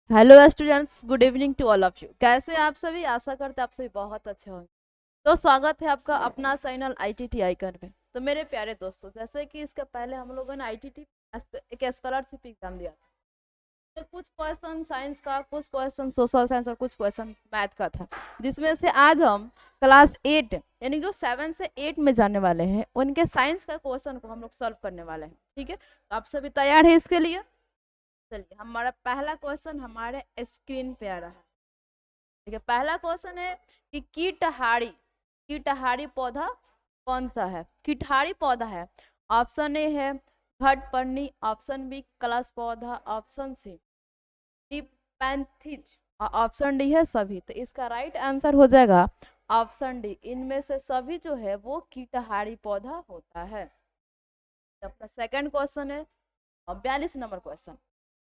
Hello students, good evening to all of you. कैसे हैं आप सभी? आशा करते हैं आप सभी बहुत अच्छे होंगे। तो स्वागत है आपका अपना चैनल ITT आइकन में। तो मेरे प्यारे दोस्तों, जैसे कि इसके पहले हम लोगों ने ITT एक स्कॉलरशिप एग्जाम दिया था। तो कुछ क्वेश्चन साइंस का, कुछ क्वेश्चन सोशल साइंस और कुछ क्वेश्चन मैथ का था, जिसमें से आज हम क्लास 8 यानी जो 7 से 8 में जाने वाले हैं उनके साइंस का क्वेश्चन को हम लोग सॉल्व करने वाले हैं। ठीक है, तो आप सभी तैयार हैं इसके लिए? चलिए, हमारा पहला क्वेश्चन हमारे स्क्रीन पे आ रहा है। ठीक है, पहला क्वेश्चन है कि कीटहारी कीटहारी पौधा कौन सा है? कीटहारी पौधा है, ऑप्शन ए है घटपर्णी, ऑप्शन बी कलश पौधा, ऑप्शन सी डिपैंथिज और ऑप्शन डी है सभी। तो इसका राइट आंसर हो जाएगा ऑप्शन डी, इनमें से सभी जो है वो कीटहारी पौधा होता है। तो अपना सेकंड क्वेश्चन है, और 42 नंबर क्वेश्चन,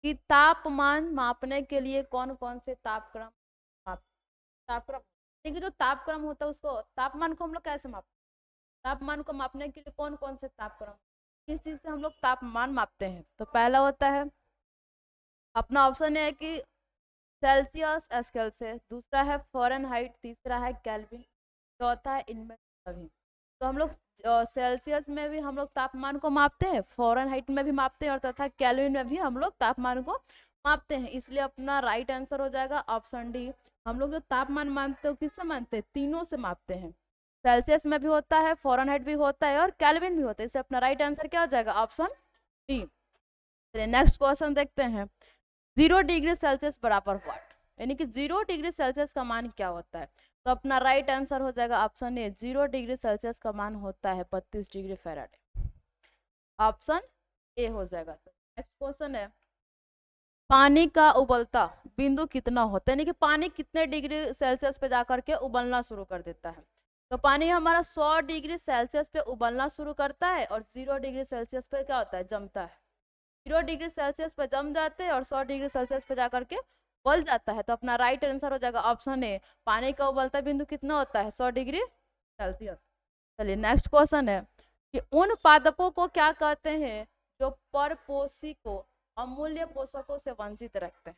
कि तापमान मापने के लिए कौन कौन से तापक्रम माप तापक्रम देखिए, जो तापक्रम होता है उसको, तापमान को हम लोग कैसे मापते हैं? तापमान को मापने के लिए कौन कौन से तापक्रम, किस चीज से हम लोग तापमान मापते हैं? तो पहला होता है अपना ऑप्शन है कि सेल्सियस स्केल से, दूसरा है फ़ारेनहाइट, तीसरा है केल्विन, चौथा है इनमें से सभी। तो हम लोग सेल्सियस में भी हम लोग तापमान को मापते हैं, फ़ारेनहाइट में भी मापते हैं और तथा केल्विन में भी हम लोग तापमान को मापते हैं। इसलिए अपना राइट आंसर हो जाएगा ऑप्शन डी। हम लोग जो तापमान मानते हैं किससे मानते हैं? तीनों से मापते हैं। सेल्सियस में भी होता है, फ़ारेनहाइट भी होता है और केल्विन भी होता है। इससे अपना राइट आंसर क्या हो जाएगा? Option D. चलिए नेक्स्ट क्वेश्चन देखते हैं। 0 डिग्री सेल्सियस बराबर व्हाट, यानी कि 0 डिग्री सेल्सियस का मान क्या होता है? तो अपना राइट आंसर हो जाएगा ऑप्शन ए, 0 डिग्री सेल्सियस का मान होता है 32 डिग्री फ़ारेनहाइट। ऑप्शन ए हो जाएगा। नेक्स्ट क्वेश्चन है, पानी का उबलता बिंदु कितना होता है, यानी कि पानी कितने डिग्री सेल्सियस पे जाकर के उबलना शुरू कर देता है? तो पानी हमारा 100 डिग्री सेल्सियस पे उबलना शुरू करता है और 0 डिग्री सेल्सियस पे क्या होता है? जमता है। 0 डिग्री सेल्सियस पे जम जाते हैं और 100 डिग्री सेल्सियस पे जाकर के उबल जाता है। तो अपना राइट आंसर हो जाएगा ऑप्शन ए, पानी का उबलता बिंदु कितना होता है? 100 डिग्री सेल्सियस। चलिए नेक्स्ट क्वेश्चन है कि उन पादपों को क्या कहते हैं जो परपोषी को अमूल्य पोषकों से वंचित रखते हैं?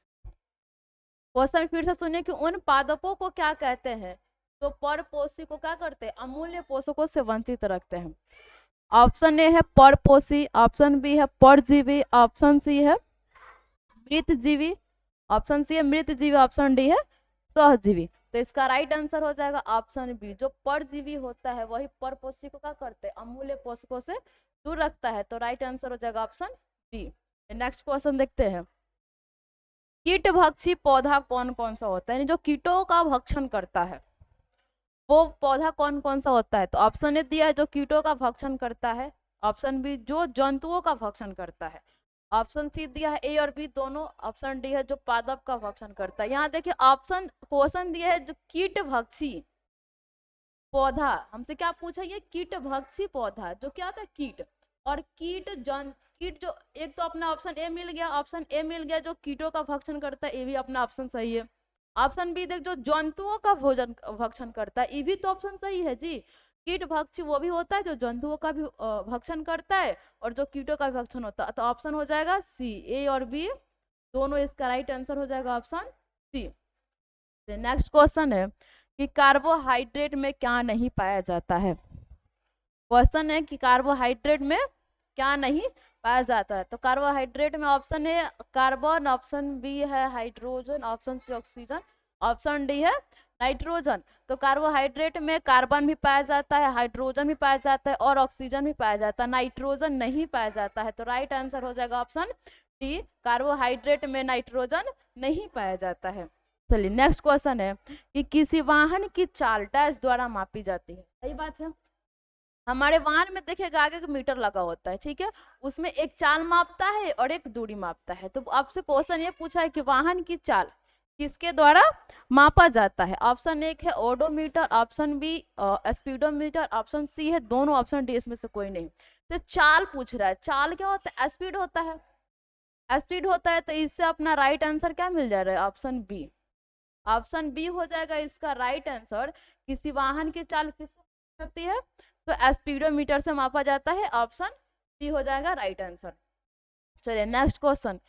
क्वेश्चन फिर से सुनिए कि उन पादपों को क्या कहते हैं जो परपोषी को क्या करते हैं? अमूल्य पोषकों से वंचित रखते हैं। ऑप्शन ए है परपोषी, ऑप्शन बी है परजीवी, ऑप्शन सी है मृतजीवी, ऑप्शन सी है मृतजीवी, ऑप्शन डी है सहजीवी। तो इसका राइट आंसर हो जाएगा ऑप्शन बी, जो परजीवी होता है वही परपोषी को क्या करते हैं? अमूल्य पोषकों से दूर रखता है। तो राइट आंसर हो जाएगा ऑप्शन बी। नेक्स्ट क्वेश्चन देखते हैं, कीट भक्षी पौधा कौन कौन सा होता है, यानी जो कीटों का भक्षण करता है वो पौधा कौन कौन सा होता है? तो ऑप्शन ए दिया है जो कीटों का भक्षण करता है, ऑप्शन बी जो जंतुओं का भक्षण करता है, ऑप्शन सी दिया है ए और बी दोनों, ऑप्शन डी है जो पादप का भक्षण करता है। यहाँ देखिए ऑप्शन क्वेश्चन दिया है जो कीट भक्षी पौधा, हमसे क्या पूछा? ये कीट भक्षी पौधा जो क्या था? कीट। और कीट जो, एक तो अपना ऑप्शन ए मिल गया, ऑप्शन ए मिल गया जो कीटों का भक्षण करता है, ये भी अपना ऑप्शन सही है। ऑप्शन बी देख, जो जंतुओं का भोजन भक्षण करता है, ये भी तो ऑप्शन सही है जी। कीट भक्षी वो भी होता है जो जंतुओं का भी भक्षण करता है और जो कीटों का भी भक्षण होता है। तो ऑप्शन हो जाएगा सी, ए और बी दोनों इसका राइट आंसर हो जाएगा ऑप्शन सी। नेक्स्ट क्वेश्चन है कि कार्बोहाइड्रेट में क्या नहीं पाया जाता है? क्वेश्चन है कि कार्बोहाइड्रेट में क्या नहीं पाया जाता है? तो कार्बोहाइड्रेट में ऑप्शन है कार्बन, ऑप्शन बी है hydrogen, option C oxygen, option D है नाइट्रोजन। तो कार्बोहाइड्रेट में कार्बन भी पाया जाता है, हाइड्रोजन भी पाया जाता है और ऑक्सीजन भी पाया जाता है, नाइट्रोजन नहीं पाया जाता है। तो राइट आंसर हो जाएगा ऑप्शन डी, कार्बोहाइड्रेट में नाइट्रोजन नहीं पाया जाता है। चलिए नेक्स्ट क्वेश्चन है कि किसी वाहन की चाल डैश द्वारा मापी जाती है? सही बात है, हमारे वाहन में देखिएगा आगे का मीटर लगा होता है, ठीक है, उसमें एक चाल मापता है और एक दूरी मापता है। तो आपसे क्वेश्चन ये पूछा है कि वाहन की चाल किसके द्वारा मापा जाता है? ऑप्शन एक है odometer, option B speedometer, option C है दोनों, ऑप्शन डी इसमें से कोई नहीं। तो चाल पूछ रहा है, चाल क्या होता है? स्पीड होता है, स्पीड होता है। तो इससे अपना राइट आंसर क्या मिल जा रहा है? ऑप्शन बी, ऑप्शन बी हो जाएगा इसका राइट आंसर। किसी वाहन की चाल किससे होती है? तो स्पीडोमीटर से मापा जाता है, ऑप्शन बी हो जाएगा राइट आंसर। चलिए नेक्स्ट क्वेश्चन,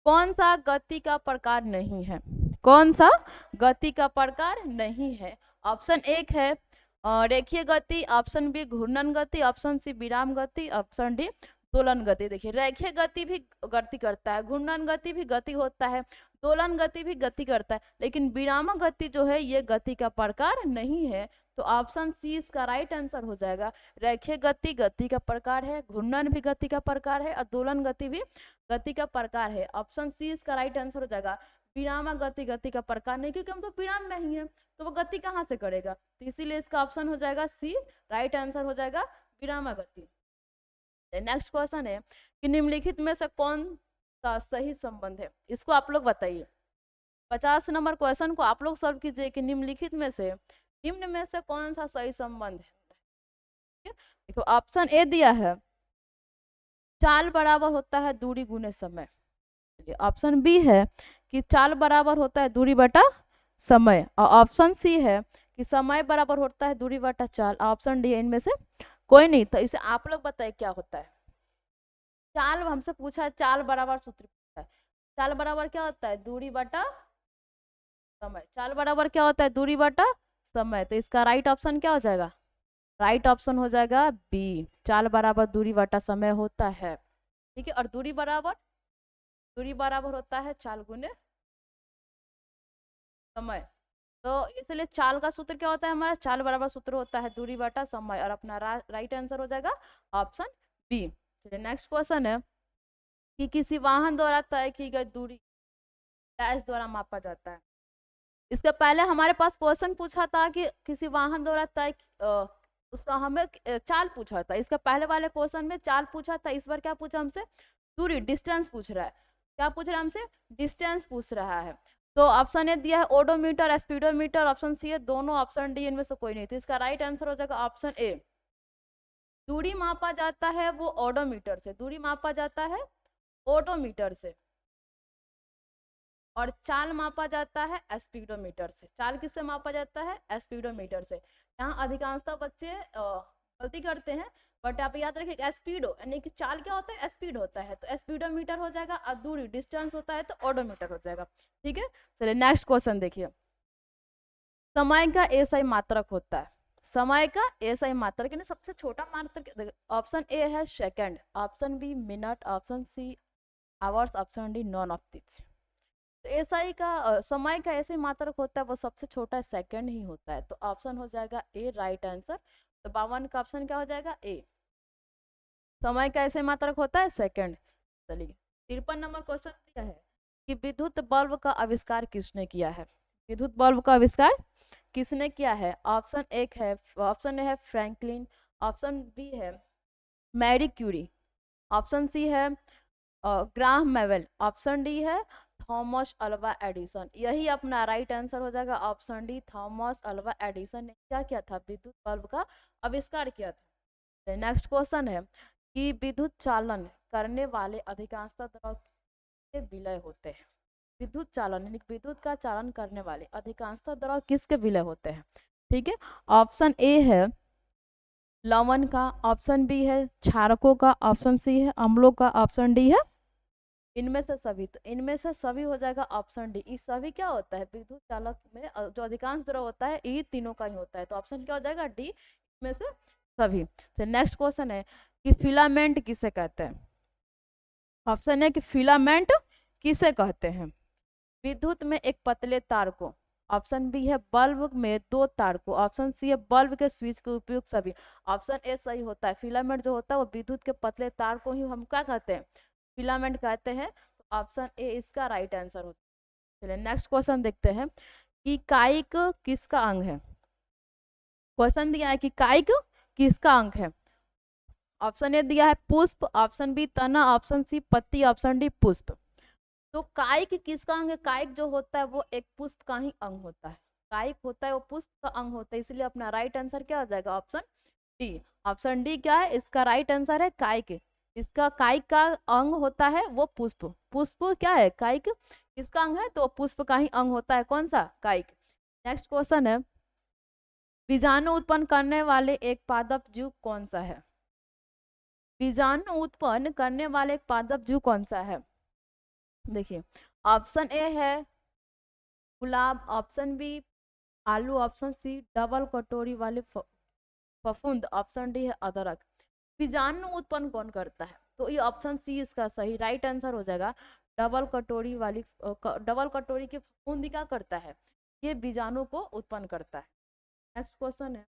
कौन सा गति का प्रकार नहीं है? कौन सा गति का प्रकार नहीं है? ऑप्शन एक है रेखीय गति, ऑप्शन बी घूर्णन गति, ऑप्शन सी विराम गति, ऑप्शन डी दोलन गति। देखिए रेखीय गति भी गति करता है, घूर्णन गति भी गति होता है, दोलन गति भी गति करता है, लेकिन विराम गति जो है ये गति का प्रकार नहीं है। तो ऑप्शन सी इसका राइट आंसर हो जाएगा। रेखीय गति गति का प्रकार है, घूर्णन भी गति का प्रकार है और दोलन गति भी गति का प्रकार है। ऑप्शन सी इसका राइट आंसर हो जाएगा। विराम गति गति का प्रकार नहीं, क्योंकि हम तो विराम नहीं है तो वो गति कहाँ से करेगा, तो इसीलिए इसका ऑप्शन हो जाएगा सी, राइट आंसर हो जाएगा विराम गति। नेक्स्ट क्वेश्चन है कि निम्नलिखित में से कौन सा सही संबंध है, इसको आप लोग बताइए। 50 नंबर क्वेश्चन को आप लोग सॉल्व कीजिए कि निम्नलिखित में से निम्न में से कौन सा सही संबंध है। देखो ऑप्शन ए दिया है चाल बराबर होता है दूरी गुने समय। ऑप्शन बी है कि चाल बराबर होता है दूरी बटा समय, और ऑप्शन सी है कि समय बराबर होता है दूरी बटा चाल। ऑप्शन डी है इनमें से कोई नहीं। तो इसे आप लोग बताए क्या होता है। चाल हमसे पूछा है, चाल बराबर सूत्र पूछा है। चाल बराबर क्या होता है दूरी बटा समय। चाल बराबर क्या होता है दूरी बटा समय। तो इसका राइट ऑप्शन क्या हो जाएगा, राइट ऑप्शन हो जाएगा बी, चाल बराबर दूरी बटा समय होता है। ठीक है, और दूरी बराबर होता है चाल गुने समय। तो इसलिए चाल का सूत्र क्या होता है हमारा, चाल बराबर सूत्र होता है दूरी बटा समय, और अपना राइट आंसर हो जाएगा ऑप्शन बी। चलिए नेक्स्ट क्वेश्चन है कि किसी वाहन द्वारा तय की गई दूरी डैश द्वारा मापा जाता है। इसके पहले हमारे पास क्वेश्चन पूछा था कि किसी वाहन द्वारा तय उसका हमें चाल पूछा था। इसका पहले वाले क्वेश्चन में चाल पूछा था, इस बार क्या पूछा हमसे, दूरी डिस्टेंस पूछ रहा है। क्या पूछ रहा है हमसे, डिस्टेंस पूछ रहा है। तो ऑप्शन ए दिया है ओडोमीटर स्पीडोमीटर, ऑप्शन सी है दोनों, ऑप्शन डी इनमें से कोई नहीं। तो इसका राइट आंसर हो जाएगा ऑप्शन ए। दूरी मापा जाता है वो ओडोमीटर से, दूरी मापा जाता है ओडोमीटर से, और चाल मापा जाता है स्पीडोमीटर से। चाल किससे मापा जाता है, स्पीडोमीटर से। यहाँ अधिकांशतः बच्चे गलती करते हैं, बट आप याद रखिए स्पीडो यानी कि चाल क्या होता है, स्पीड होता है, तो स्पीडोमीटर हो जाएगा, और दूरी डिस्टेंस होता है तो ओडोमीटर हो जाएगा। ठीक है, चलिए नेक्स्ट क्वेश्चन देखिए। समय का एसआई मात्रक होता है, समय का एसआई मात्रक यानी सबसे छोटा मात्रक। ऑप्शन ए है second, option B minute, option C hours, option D none of this. तो एसआई का समय का ऐसे मात्रक होता है वो सबसे छोटा सेकंड ही होता है। तो ऑप्शन हो जाएगा ए, राइट आंसर। तो 52 का ऑप्शन क्या हो जाएगा, ए, समय का ऐसे मात्रक होता है सेकंड। चलिए 53 नंबर क्वेश्चन दिया है कि विद्युत बल्ब का आविष्कार किसने किया है। विद्युत बल्ब का आविष्कार किसने किया है। ऑप्शन एक है, ऑप्शन ए है फ्रैंकलिन, ऑप्शन बी है मैरी क्यूरी, ऑप्शन सी है ग्राहम बेल, ऑप्शन डी है थॉमस अल्वा एडिसन। यही अपना राइट आंसर हो जाएगा option D, Thomas Alva Edison ने क्या किया था, विद्युत बल्ब का आविष्कार किया था। नेक्स्ट क्वेश्चन है कि विद्युत चालन करने वाले अधिकांशतः द्रव के विलय होते हैं। विद्युत चालन यानी विद्युत का चालन करने वाले अधिकांशतः द्रव किसके विलय होते हैं। ठीक है, ऑप्शन ए है लवण का, ऑप्शन बी है क्षारकों का, ऑप्शन सी है अम्लों का, ऑप्शन डी है इनमें से सभी। तो इनमें से सभी हो जाएगा ऑप्शन डी। इस सभी क्या होता है, विद्युत चालक में जो अधिकांश द्रव होता है ये तीनों का ही होता है। तो ऑप्शन क्या हो जाएगा डी, इनमें से सभी। तो नेक्स्ट क्वेश्चन है कि फिलामेंट किसे कहते हैं। ऑप्शन है कि फिलामेंट किसे कहते हैं, विद्युत में एक पतले तार को, ऑप्शन बी है बल्ब में दो तार को, ऑप्शन सी है बल्ब के स्विच के उपयोग सभी। ऑप्शन ए सही होता है, फिलामेंट जो होता है वो विद्युत के पतले तार को ही हम क्या कहते हैं, फिलामेंट कहते हैं। तो ऑप्शन ए इसका राइट आंसर होता है। चलिए नेक्स्ट क्वेश्चन देखते हैं कि कायिक किसका अंग है। क्वेश्चन दिया है कि कायिक किसका अंग है। ऑप्शन ए दिया है पुष्प, ऑप्शन बी तना, ऑप्शन सी पत्ती, ऑप्शन डी पुष्प। तो कायिक किसका अंग है, कायिक जो होता है वो एक पुष्प का ही अंग होता है। कायिक होता है वो पुष्प का अंग होता है, इसलिए अपना राइट आंसर क्या हो जाएगा ऑप्शन डी। ऑप्शन डी क्या है, इसका राइट आंसर है कायिक। इसका कायिक का अंग होता है वो पुष्प। पुष्प क्या है, कायिक किसका अंग है, तो पुष्प का ही अंग होता है, कौन सा, कायिक। नेक्स्ट क्वेश्चन है बीजाणु उत्पन्न करने वाले एक पादप जीव कौन सा है। बीजाणु उत्पन्न करने वाले एक पादप जीव कौन सा है। देखिए, ऑप्शन ए है गुलाब, ऑप्शन बी आलू, ऑप्शन सी डबल कटोरी वाले फफूंद, ऑप्शन डी है अदरक। बीजाणु उत्पन्न कौन करता है? तो ये ऑप्शन सी इसका सही राइट आंसर हो जाएगा। डबल कटोरी की फफूंद क्या करता है? ये बीजाणु को उत्पन्न करता है। नेक्स्ट क्वेश्चन है,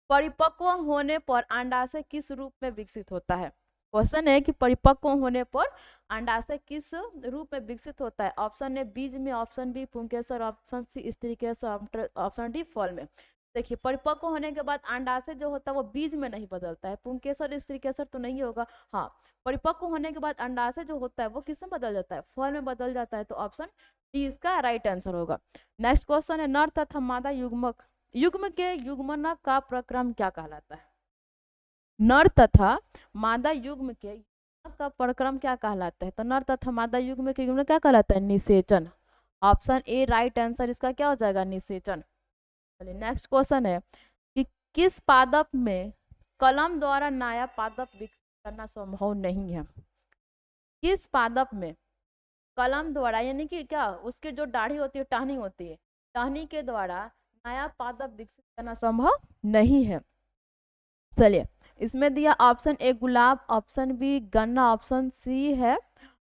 परिपक्व होने पर अंडाशय किस रूप में विकसित होता है? क्वेश्चन है कि परिपक्व होने पर अंडाशय किस रूप में विकसित होता है? ऑप्शन ए बीज में, ऑप्शन बी पुंकेसर, ऑप्शन सी स्त्रीकेसर, ऑप्शन डी फल में। देखिए, परिपक्व होने के बाद अंडाशय जो होता है वो बीज में नहीं बदलता है, पुंकेसर स्त्रीकेसर तो नहीं होगा। हाँ, परिपक्व होने के बाद अंडाशय जो होता है वो किस में बदल जाता है? फल में बदल जाता है, तो ऑप्शन डी इसका राइट आंसर होगा। नेक्स्ट क्वेश्चन है, नर तथा मादा युग्मक युग्म के युग्मनक का प्रक्रम क्या कहलाता है? नर तथा मादा युग्म के युग्मनक का प्रक्रम क्या कहलाता है? तो नर तथा मादा युग्म के युग्म क्या कहलाता है? निषेचन। ऑप्शन ए राइट आंसर इसका क्या हो जाएगा? निषेचन। चलिए, नेक्स्ट क्वेश्चन है कि किस पादप में कलम द्वारा नया पादप विकसित करना संभव नहीं है? किस पादप में कलम द्वारा, यानी कि क्या उसके जो दाढ़ी होती है, टहनी होती है, टहनी के द्वारा नया पादप विकसित करना संभव नहीं है? चलिए, इसमें दिया ऑप्शन ए गुलाब, ऑप्शन बी गन्ना, ऑप्शन सी है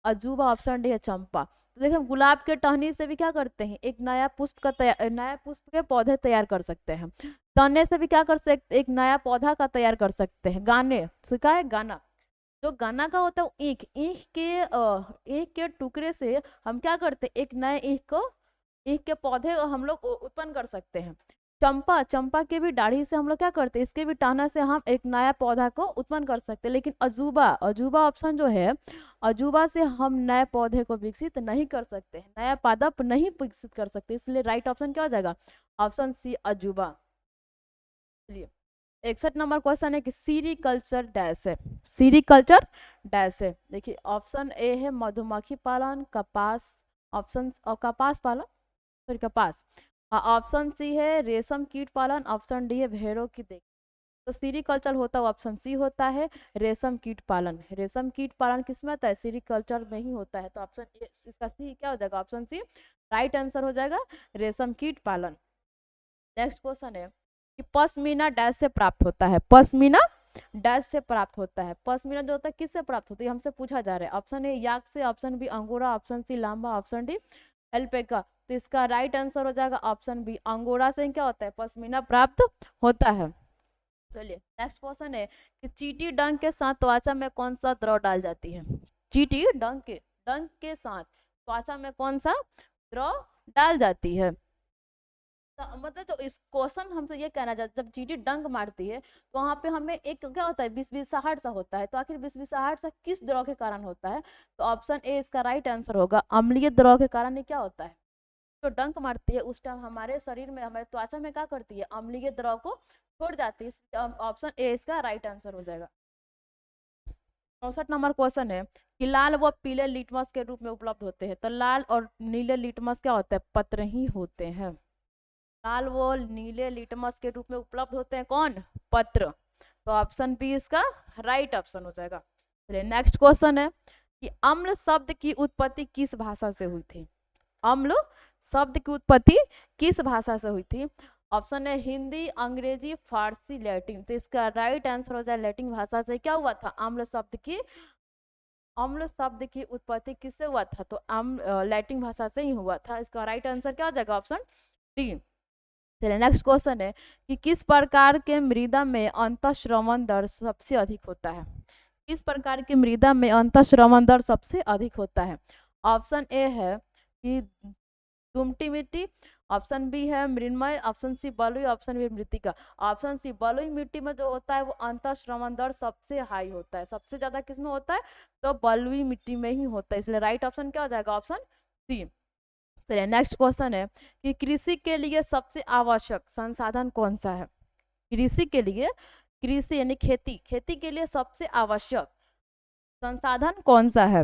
अजूबा, ऑप्शन डी है चंपा। तो देखिए, गुलाब के टहनी से भी क्या करते हैं? एक नया पुष्प का नया पुष्प के पौधे तैयार कर सकते हैं। तने से भी क्या कर सकते? एक नया पौधा का तैयार कर सकते हैं। गाने से क्या है? गाना। जो गाना का होता है वो ईख ईख के टुकड़े से हम क्या करते हैं? एक नए ईख के पौधे हम लोग उत्पन्न कर सकते हैं। चंपा चंपा के भी दाढ़ी से हम लोग क्या करते हैं? इसके भी टहना से हम एक नया पौधा को उत्पन्न कर सकते हैं। लेकिन अजूबा अजूबा ऑप्शन जो है, अजूबा से हम नए पौधे को विकसित नहीं कर सकते हैं, नया पादप नहीं विकसित कर सकते, इसलिए राइट ऑप्शन क्या हो जाएगा? ऑप्शन सी अजूबा। चलिए, 61 नंबर क्वेश्चन है कि सीरीकल्चर डैश है। सीरीकल्चर डैश है। देखिए, ऑप्शन ए है मधुमक्खी पालन, कपास, ऑप्शन और कपास पालन, सॉरी कपास। ऑप्शन सी है रेशम कीट पालन, ऑप्शन डी है भेड़ों की देख। तो सीरीकल्चर होता है ऑप्शन सी होता है रेशम कीट पालन। रेशम कीट पालन किस में होता है? सीरीकल्चर में ही होता है, तो ऑप्शन ए इसका सी क्या हो जाएगा? ऑप्शन सी राइट आंसर हो जाएगा, रेशम कीट पालन। नेक्स्ट क्वेश्चन है कि पश्मीना डैश से प्राप्त होता है? पश्मीना डैश से प्राप्त होता है। पश्मीना जो होता है किससे प्राप्त होता है? हमसे पूछा जा रहा है। ऑप्शन ए याक से, option B angora, option C llama, option D alpaca. तो इसका राइट आंसर हो जाएगा ऑप्शन बी, अंगोरा से क्या होता है? पश्मीना प्राप्त होता है। चलिए, नेक्स्ट क्वेश्चन है कि चींटी डंक के साथ त्वचा में कौन सा द्रव डाल जाती है? चींटी डंक के साथ त्वचा में कौन सा द्रव डाल जाती है? तो मतलब जो इस क्वेश्चन हमसे ये कहना चाहता है, जब चींटी डंक मारती है तो वहां पे हमें एक क्या होता है? बिसबिसाहट सा होता है। तो आखिर बिसबिसाहट सा किस द्रव के कारण होता है? तो ऑप्शन ए इसका राइट आंसर होगा, अम्लीय द्रव के कारण ये क्या होता है? जो डंक मारती है उस टाइम हमारे शरीर में, हमारे त्वचा में क्या करती है? अम्लीय द्रव को छोड़ जाती है। ऑप्शन ए इसका राइट आंसर हो जाएगा। 64 नंबर क्वेश्चन है कि लाल व पीले लिटमस के रूप में उपलब्ध होते हैं। तो लाल और नीले लिटमस क्या होता है? पत्र ही होते हैं। लाल व नीले लिटमस के रूप में उपलब्ध होते हैं कौन? पत्र। तो ऑप्शन बी इसका राइट ऑप्शन हो जाएगा। चलिए, नेक्स्ट क्वेश्चन है कि अम्ल शब्द की उत्पत्ति किस भाषा से हुई थी? अम्ल शब्द की उत्पत्ति किस भाषा से हुई थी? ऑप्शन है हिंदी, अंग्रेजी, फारसी, लैटिन। तो इसका राइट आंसर हो जाए लैटिन भाषा से क्या हुआ था? अम्ल शब्द की उत्पत्ति किससे हुआ था? तो लैटिन भाषा से ही हुआ था। इसका राइट आंसर क्या हो जाएगा? Option D. चलिए, नेक्स्ट क्वेश्चन है कि किस प्रकार के मृदा में अंतःश्रवण दर सबसे अधिक होता है? किस प्रकार की मृदा में अंतःश्रवण दर सबसे अधिक होता है? ऑप्शन ए है कि दुमटी मिट्टी, ऑप्शन बी है मृण्मय, ऑप्शन सी बलुई, ऑप्शन बी मृतिका। ऑप्शन सी बलुई मिट्टी में जो होता है वो अंतःश्रवण दर सबसे हाई होता है। सबसे ज्यादा किस में होता है? तो बलुई मिट्टी में ही होता है, इसलिए राइट ऑप्शन क्या हो जाएगा? Option C. चलिए, नेक्स्ट क्वेश्चन है कि कृषि के लिए सबसे आवश्यक संसाधन कौन सा है? कृषि के लिए, कृषि यानी खेती, खेती के लिए सबसे आवश्यक संसाधन कौन सा है?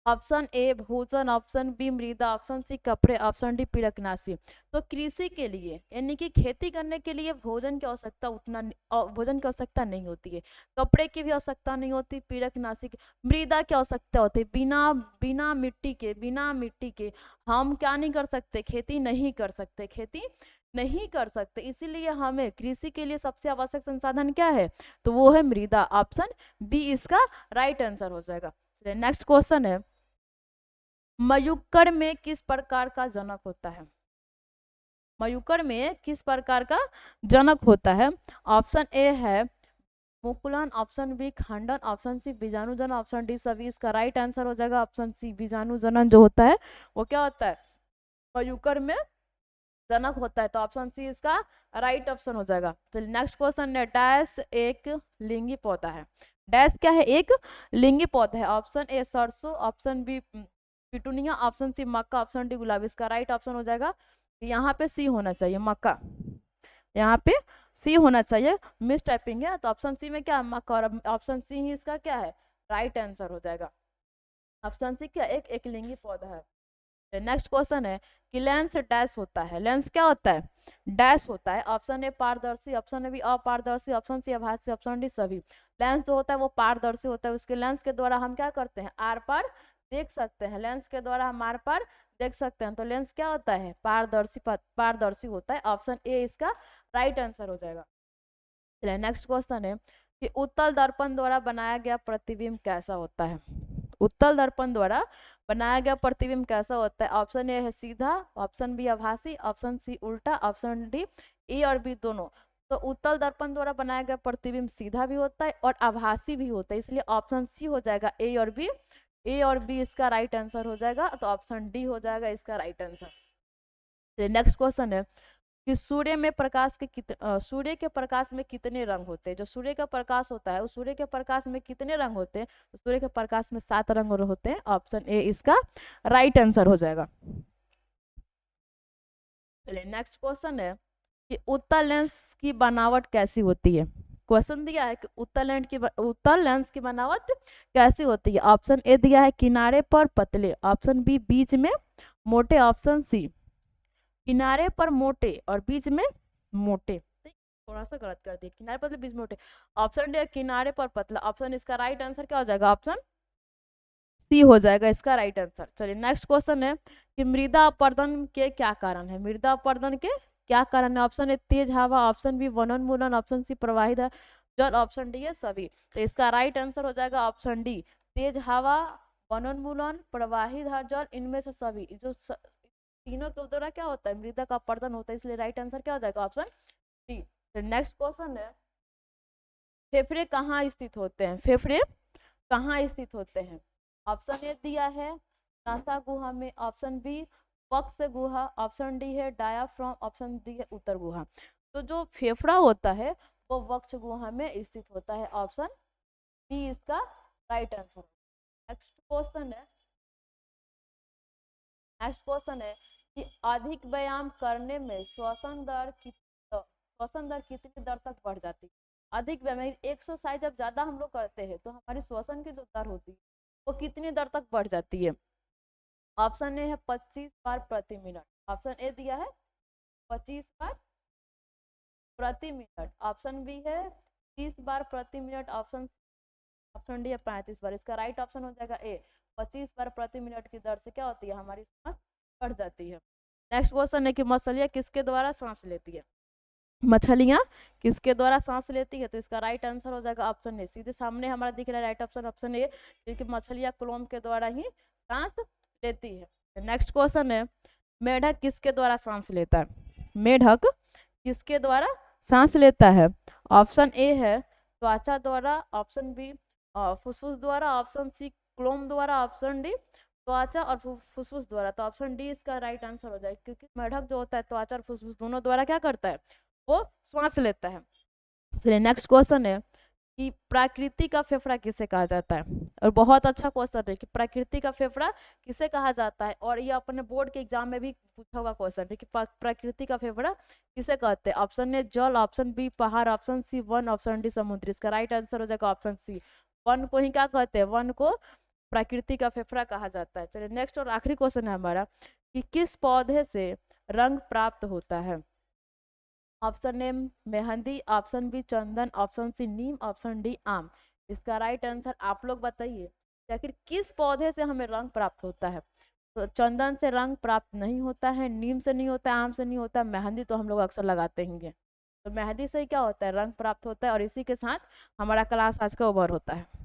ऑप्शन ए भोजन, ऑप्शन बी मृदा, ऑप्शन सी कपड़े, ऑप्शन डी पीड़कनाशी। तो कृषि के लिए यानी कि खेती करने के लिए भोजन की आवश्यकता भोजन की आवश्यकता नहीं होती है, कपड़े की भी आवश्यकता नहीं होती, पीड़कनाशी मृदा की आवश्यकता होती है। बिना बिना मिट्टी के हम क्या नहीं कर सकते, खेती नहीं कर सकते, खेती नहीं कर सकते। इसीलिए हमें कृषि के लिए सबसे आवश्यक संसाधन क्या है, तो वो है मृदा। ऑप्शन बी इसका राइट आंसर हो जाएगा। नेक्स्ट क्वेश्चन है, मयुक्कड़ में किस प्रकार का जनक होता है? मयुक्कड़ में किस प्रकार का जनक होता है? ऑप्शन ए है मुकुलन, ऑप्शन बी खंडन, ऑप्शन सी बीजाणु जनन, ऑप्शन डी सभी। इसका राइट आंसर हो जाएगा ऑप्शन सी बीजाणु जनन जो होता है वो क्या होता है, मयुक्कड़ में जनक होता है। तो ऑप्शन सी इसका राइट ऑप्शन हो जाएगा। चलिए नेक्स्ट क्वेश्चन है, डैश एक लिंगी पौधा है। डैश क्या है, एक लिंगी पौधा है। ऑप्शन ए सरसों, option B petunia, option C मक्का, ऑप्शन डी गुलाब। इसका राइट ऑप्शन हो जाएगा, यहाँ पे सी होना चाहिए मक्का, यहाँ पे सी होना चाहिए, मिस टाइपिंग है। तो ऑप्शन सी में क्या है, मक्का, और ऑप्शन सी ही इसका क्या है, राइट आंसर हो जाएगा। ऑप्शन सी क्या, एक एकलिंगी पौधा है। नेक्स्ट क्वेश्चन है कि लेंस डैश होता है। लेंस क्या होता है, डैश होता है। ऑप्शन ए पारदर्शी, ऑप्शन बी अपारदर्शी, ऑप्शन सी आभासी, ऑप्शन डी सभी। लेंस जो होता है वो पारदर्शी होता है, उसके लेंस के द्वारा हम क्या करते हैं, आर पार देख सकते हैं। लेंस के द्वारा हम आर पार देख सकते हैं। तो लेंस क्या होता है, पारदर्शी, पारदर्शी होता है। ऑप्शन ए इसका राइट आंसर हो जाएगा। चलिए नेक्स्ट क्वेश्चन है कि उत्तल दर्पण द्वारा बनाया गया प्रतिबिंब कैसा होता है? उत्तल दर्पण द्वारा बनाया गया प्रतिबिंब कैसा होता है? ऑप्शन ए है सीधा, ऑप्शन बी आभासी, ऑप्शन सी उल्टा, ऑप्शन डी ए और बी दोनों। तो उत्तल दर्पण द्वारा बनाया गया प्रतिबिंब सीधा भी होता है और आभासी भी होता है, इसलिए ऑप्शन सी हो जाएगा ए और बी। ए और बी इसका राइट आंसर हो जाएगा, तो ऑप्शन डी हो जाएगा इसका राइट आंसर। नेक्स्ट क्वेश्चन है कि सूर्य में प्रकाश के सूर्य के प्रकाश में कितने रंग होते हैं? जो सूर्य का प्रकाश होता है उस सूर्य के प्रकाश में कितने रंग होते हैं? तो सूर्य के प्रकाश में 7 रंग होते हैं। ऑप्शन ए इसका राइट आंसर हो जाएगा। चलिए नेक्स्ट क्वेश्चन है कि उत्तल लेंस की बनावट कैसी होती है? क्वेश्चन दिया है कि उत्तल लेंस की बनावट कैसी होती है? ऑप्शन ए दिया है किनारे पर पतले, ऑप्शन बी बीच में मोटे, ऑप्शन सी किनारे पर मोटे और बीच में मोटे। थोड़ा सा गलत कर दिया, किनारे पतले बीच में मोटे। ऑप्शन डी किनारे पर पतला। ऑप्शन इसका राइट आंसर क्या हो जाएगा, ऑप्शन सी हो जाएगा इसका राइट आंसर। चलिए नेक्स्ट क्वेश्चन है कि मृदा अपरदन के क्या कारण है? मृदा अपरदन के क्या कारण है? ऑप्शन ए तेज हवा, ऑप्शन बी वनोन्मूलन, ऑप्शन सी प्रवाहित जल, ऑप्शन डी है सभी। तो इसका राइट आंसर हो जाएगा ऑप्शन डी, तेज हवा, वनोन्मूलन, प्रवाहित जल, इनमें से सभी। जो तीनों के द्वारा क्या होता है, मृदा का अपरदन होता है, इसलिए राइट आंसर क्या हो जाएगा, ऑप्शन डी। नेक्स्ट क्वेश्चन है, फेफड़े कहाँ स्थित होते हैं? फेफड़े कहाँ स्थित होते हैं? ऑप्शन ए दिया है नासा गुहा में, ऑप्शन बी वक्ष गुहा, ऑप्शन डी है डायाफ्राम, ऑप्शन डी है उत्तर गुहा। तो जो फेफड़ा होता है वो वक्ष गुहा में स्थित होता है। ऑप्शन बी इसका राइट आंसर। नेक्स्ट क्वेश्चन है, नेक्स्ट क्वेश्चन है कि अधिक व्यायाम करने में श्वसन दर कितनी दर तक बढ़ जाती है? अधिक व्यायाम एक्सरसाइज जब ज्यादा हम लोग करते हैं तो हमारी श्वसन की जो दर होती है वो कितनी दर तक बढ़ जाती है? ऑप्शन ए है 25 बार प्रति मिनट, ऑप्शन ए दिया है 25 बार प्रति मिनट, ऑप्शन बी है 30 बार प्रति मिनट, ऑप्शन डी है 35 बार। इसका राइट ऑप्शन हो जाएगा ए, 25 बार प्रति मिनट की दर से क्या होती है, हमारी सांस बढ़ जाती है। नेक्स्ट क्वेश्चन है कि मछलियाँ किसके द्वारा सांस लेती है? मछलियाँ किसके द्वारा सांस लेती है? तो इसका राइट आंसर हो जाएगा ऑप्शन ए, सीधे सामने हमारा दिख रहा है राइट ऑप्शन, ऑप्शन ए, क्योंकि मछलियाँ क्लोम के द्वारा ही सांस लेती है। नेक्स्ट क्वेश्चन है, मेढक किसके द्वारा सांस लेता है? मेढक किसके द्वारा सांस लेता है? ऑप्शन ए है त्वचा द्वारा, ऑप्शन बी फुसफुस द्वारा, ऑप्शन सी क्लोम द्वारा, ऑप्शन डी त्वचा और फुसफुस द्वारा। तो ऑप्शन डी इसका राइट आंसर हो जाएगा, क्योंकि मेढक जो होता है त्वचा और फुसफुस दोनों द्वारा क्या करता है, वो श्वास लेता है। चलिए नेक्स्ट क्वेश्चन है कि प्रकृति का फेफड़ा किसे कहा जाता है? और बहुत अच्छा क्वेश्चन है कि प्रकृति का फेफड़ा किसे कहा जाता है, और ये अपने बोर्ड के एग्जाम में भी पूछा हुआ क्वेश्चन है कि प्रकृति का फेफड़ा किसे कहते हैं? ऑप्शन ए जल, ऑप्शन बी पहाड़, ऑप्शन सी वन, ऑप्शन डी समुद्र। इसका राइट आंसर हो जाएगा ऑप्शन सी, वन को ही क्या कहते हैं, वन को प्रकृति का फेफड़ा कहा जाता है। चलिए नेक्स्ट और आखिरी क्वेश्चन है हमारा कि किस पौधे से रंग प्राप्त होता है। ऑप्शन ए मेहंदी, ऑप्शन बी चंदन, ऑप्शन सी नीम, ऑप्शन डी आम। इसका राइट आंसर आप लोग बताइए कि आखिर किस पौधे से हमें रंग प्राप्त होता है। तो चंदन से रंग प्राप्त नहीं होता है, नीम से नहीं होता है, आम से नहीं होता है, मेहंदी तो हम लोग अक्सर लगाते हैं। तो मेहंदी से ही क्या होता है, रंग प्राप्त होता है। और इसी के साथ हमारा क्लास आज का ओवर होता है।